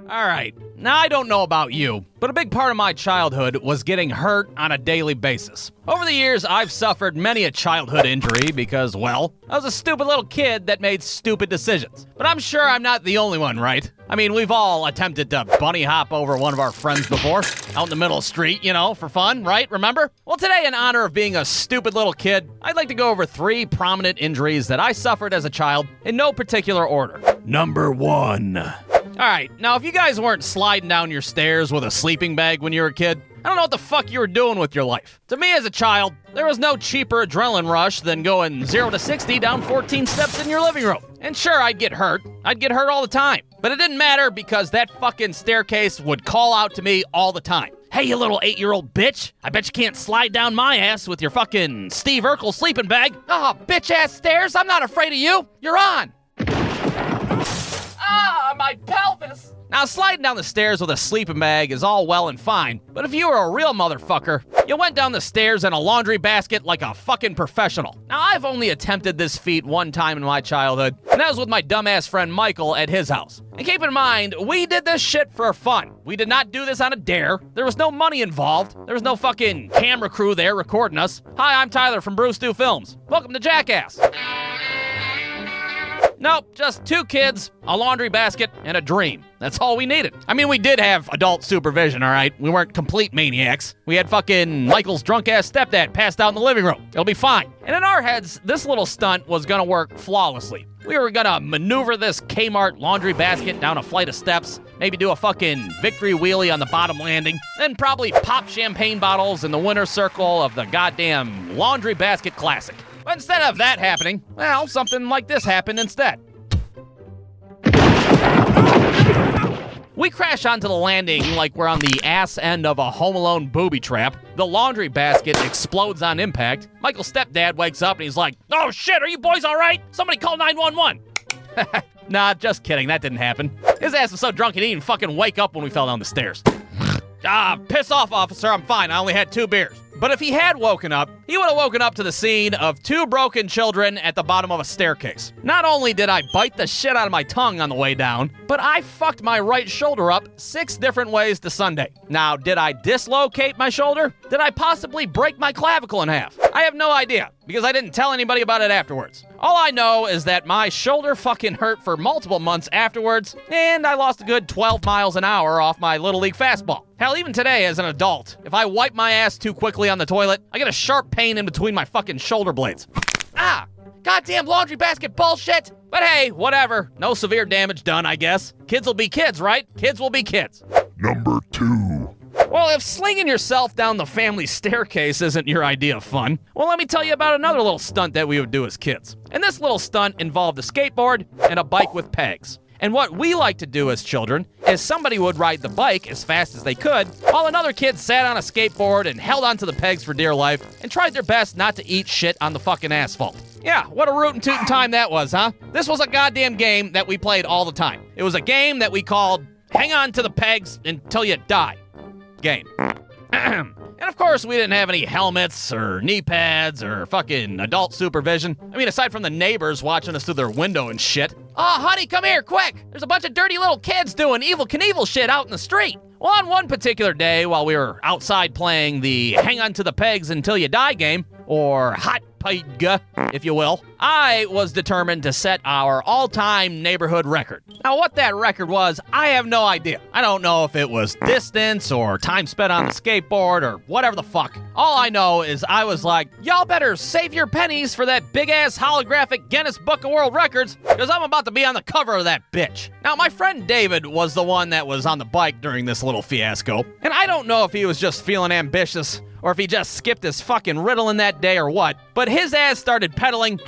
Alright, now I don't know about you, but a big part of my childhood was getting hurt on a daily basis. Over the years, I've suffered many a childhood injury because, well, I was a stupid little kid that made stupid decisions. But I'm sure I'm not the only one, right? I mean, we've all attempted to bunny hop over one of our friends before, out in the middle of the street, for fun, right? Remember? Well, today, in honor of being a stupid little kid, I'd like to go over 3 prominent injuries that I suffered as a child in no particular order. Number 1. Alright, now if you guys weren't sliding down your stairs with a sleeping bag when you were a kid, I don't know what the fuck you were doing with your life. To me as a child, there was no cheaper adrenaline rush than going 0 to 60 down 14 steps in your living room. And sure, I'd get hurt. I'd get hurt all the time. But it didn't matter because that fucking staircase would call out to me all the time. Hey, you little 8-year-old bitch. I bet you can't slide down my ass with your fucking Steve Urkel sleeping bag. Oh, bitch-ass stairs, I'm not afraid of you. You're on. Ah, my pelvis! Now, sliding down the stairs with a sleeping bag is all well and fine, but if you were a real motherfucker, you went down the stairs in a laundry basket like a fucking professional. Now, I've only attempted this feat one time in my childhood, and that was with my dumbass friend Michael at his house. And keep in mind, we did this shit for fun. We did not do this on a dare. There was no money involved. There was no fucking camera crew there recording us. Hi, I'm Tyler from brewstewfilms. Welcome to Jackass. Nope, just 2 kids, a laundry basket, and a dream. That's all we needed. I mean, we did have adult supervision, all right? We weren't complete maniacs. We had fucking Michael's drunk-ass stepdad passed out in the living room. It'll be fine. And in our heads, this little stunt was gonna work flawlessly. We were gonna maneuver this Kmart laundry basket down a flight of steps, maybe do a fucking victory wheelie on the bottom landing, then probably pop champagne bottles in the winner's circle of the goddamn laundry basket classic. But instead of that happening, well, something like this happened instead. We crash onto the landing like we're on the ass end of a Home Alone booby trap. The laundry basket explodes on impact. Michael's stepdad wakes up and he's like, "Oh shit, are you boys all right? Somebody call 911. Nah, just kidding, that didn't happen. His ass was so drunk he didn't even fucking wake up when we fell down the stairs. Piss off, officer, I'm fine, I only had 2 beers. But if he had woken up, he would have woken up to the scene of 2 broken children at the bottom of a staircase. Not only did I bite the shit out of my tongue on the way down, but I fucked my right shoulder up 6 different ways to Sunday. Now, did I dislocate my shoulder? Did I possibly break my clavicle in half? I have no idea, because I didn't tell anybody about it afterwards. All I know is that my shoulder fucking hurt for multiple months afterwards, and I lost a good 12 miles an hour off my Little League fastball. Hell, even today as an adult, if I wipe my ass too quickly on the toilet, I get a sharp pain in between my fucking shoulder blades. Goddamn laundry basket bullshit! But hey, whatever. No severe damage done, I guess. Kids will be kids, right? Kids will be kids. Number 2. Well, if slinging yourself down the family staircase isn't your idea of fun, well, let me tell you about another little stunt that we would do as kids. And this little stunt involved a skateboard and a bike with pegs. And what we like to do as children is somebody would ride the bike as fast as they could, while another kid sat on a skateboard and held onto the pegs for dear life and tried their best not to eat shit on the fucking asphalt. Yeah, what a rootin' tootin' time that was, huh? This was a goddamn game that we played all the time. It was a game that we called Hang On to the Pegs Until You Die game. And of course, we didn't have any helmets or knee pads or fucking adult supervision. I mean, aside from the neighbors watching us through their window and shit. Oh, honey, come here, quick! There's a bunch of dirty little kids doing Evel Knievel shit out in the street. Well, on one particular day, while we were outside playing the Hang On to the Pegs Until You Die game, or Hot Peg, if you will, I was determined to set our all-time neighborhood record. Now, what that record was, I have no idea. I don't know if it was distance or time spent on the skateboard or whatever the fuck. All I know is I was like, y'all better save your pennies for that big-ass holographic Guinness Book of World Records, because I'm about to be on the cover of that bitch. Now, my friend David was the one that was on the bike during this little fiasco, and I don't know if he was just feeling ambitious or if he just skipped his fucking Ritalin that day or what, but his ass started pedaling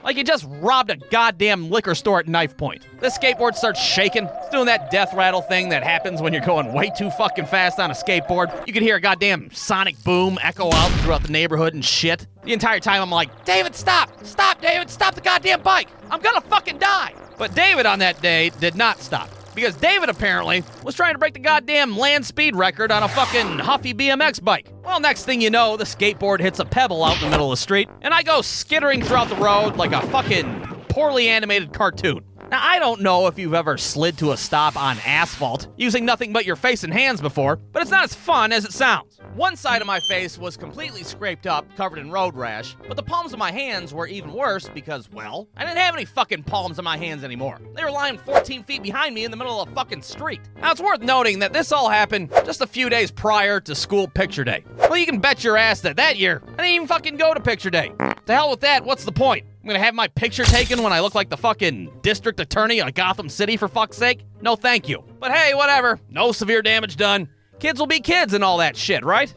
like he just robbed a goddamn liquor store at knife point. The skateboard starts shaking. It's doing that death rattle thing that happens when you're going way too fucking fast on a skateboard. You can hear a goddamn sonic boom echo out throughout the neighborhood and shit. The entire time I'm like, David, stop! Stop, David! Stop the goddamn bike! I'm gonna fucking die! But David on that day did not stop. Because David apparently was trying to break the goddamn land speed record on a fucking Huffy BMX bike. Well, next thing you know, the skateboard hits a pebble out in the middle of the street, and I go skittering throughout the road like a fucking poorly animated cartoon. Now, I don't know if you've ever slid to a stop on asphalt using nothing but your face and hands before, but it's not as fun as it sounds. One side of my face was completely scraped up, covered in road rash, but the palms of my hands were even worse because, well, I didn't have any fucking palms in my hands anymore. They were lying 14 feet behind me in the middle of a fucking street. Now, it's worth noting that this all happened just a few days prior to school picture day. Well, you can bet your ass that year, I didn't even fucking go to picture day. To hell with that, what's the point? I'm gonna have my picture taken when I look like the fucking district attorney of Gotham City, for fuck's sake? No thank you. But hey, whatever. No severe damage done. Kids will be kids and all that shit, right?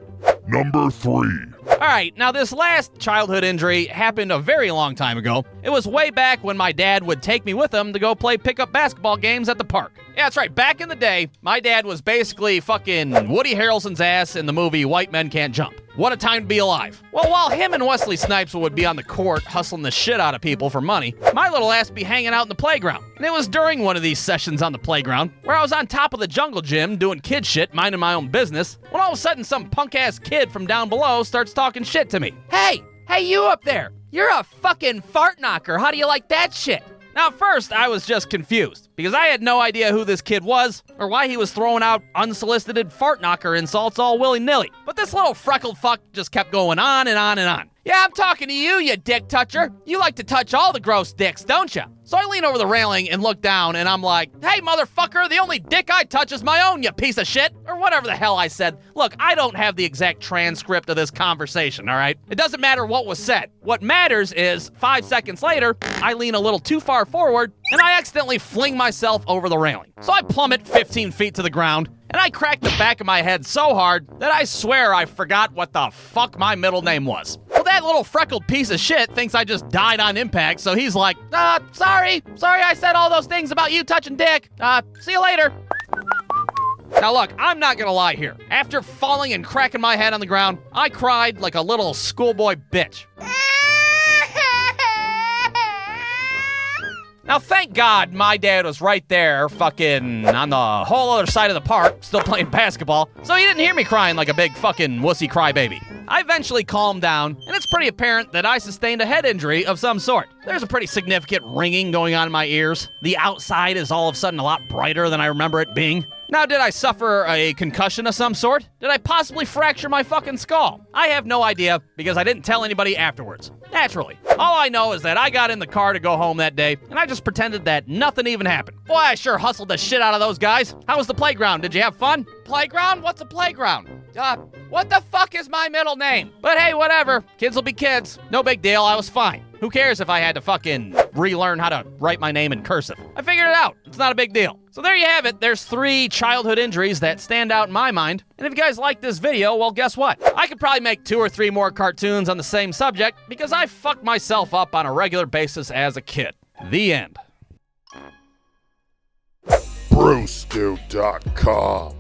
Number 3. Alright, now this last childhood injury happened a very long time ago. It was way back when my dad would take me with him to go play pickup basketball games at the park. Yeah, that's right, back in the day, my dad was basically fucking Woody Harrelson's ass in the movie White Men Can't Jump. What a time to be alive. Well, while him and Wesley Snipes would be on the court hustling the shit out of people for money, my little ass be hanging out in the playground. And it was during one of these sessions on the playground where I was on top of the jungle gym doing kid shit, minding my own business, when all of a sudden some punk-ass kid from down below starts talking shit to me. Hey, you up there. You're a fucking fart knocker. How do you like that shit? Now, at first, I was just confused, because I had no idea who this kid was, or why he was throwing out unsolicited fart knocker insults all willy-nilly. But this little freckled fuck just kept going on and on and on. Yeah, I'm talking to you, you dick toucher. You like to touch all the gross dicks, don't you? So I lean over the railing and look down, and I'm like, hey, motherfucker, the only dick I touch is my own, you piece of shit. Or whatever the hell I said. Look, I don't have the exact transcript of this conversation, all right? It doesn't matter what was said. What matters is, 5 seconds later, I lean a little too far forward, and I accidentally fling myself over the railing. So I plummet 15 feet to the ground, and I cracked the back of my head so hard that I swear I forgot what the fuck my middle name was. Well, that little freckled piece of shit thinks I just died on impact, so he's like, sorry I said all those things about you touching dick. See you later. Now look, I'm not gonna lie here. After falling and cracking my head on the ground, I cried like a little schoolboy bitch. Now, thank God my dad was right there, fucking on the whole other side of the park, still playing basketball, so he didn't hear me crying like a big fucking wussy crybaby. I eventually calmed down, and it's pretty apparent that I sustained a head injury of some sort. There's a pretty significant ringing going on in my ears. The outside is all of a sudden a lot brighter than I remember it being. Now, did I suffer a concussion of some sort? Did I possibly fracture my fucking skull? I have no idea, because I didn't tell anybody afterwards. Naturally. All I know is that I got in the car to go home that day, and I just pretended that nothing even happened. Boy, I sure hustled the shit out of those guys. How was the playground? Did you have fun? Playground? What's a playground? What the fuck is my middle name? But hey, whatever. Kids will be kids. No big deal. I was fine. Who cares if I had to fucking relearn how to write my name in cursive? I figured it out. It's not a big deal. So there you have it. There's 3 childhood injuries that stand out in my mind. And if you guys like this video, well, guess what? I could probably make 2 or 3 more cartoons on the same subject because I fucked myself up on a regular basis as a kid. The end. brewstew.com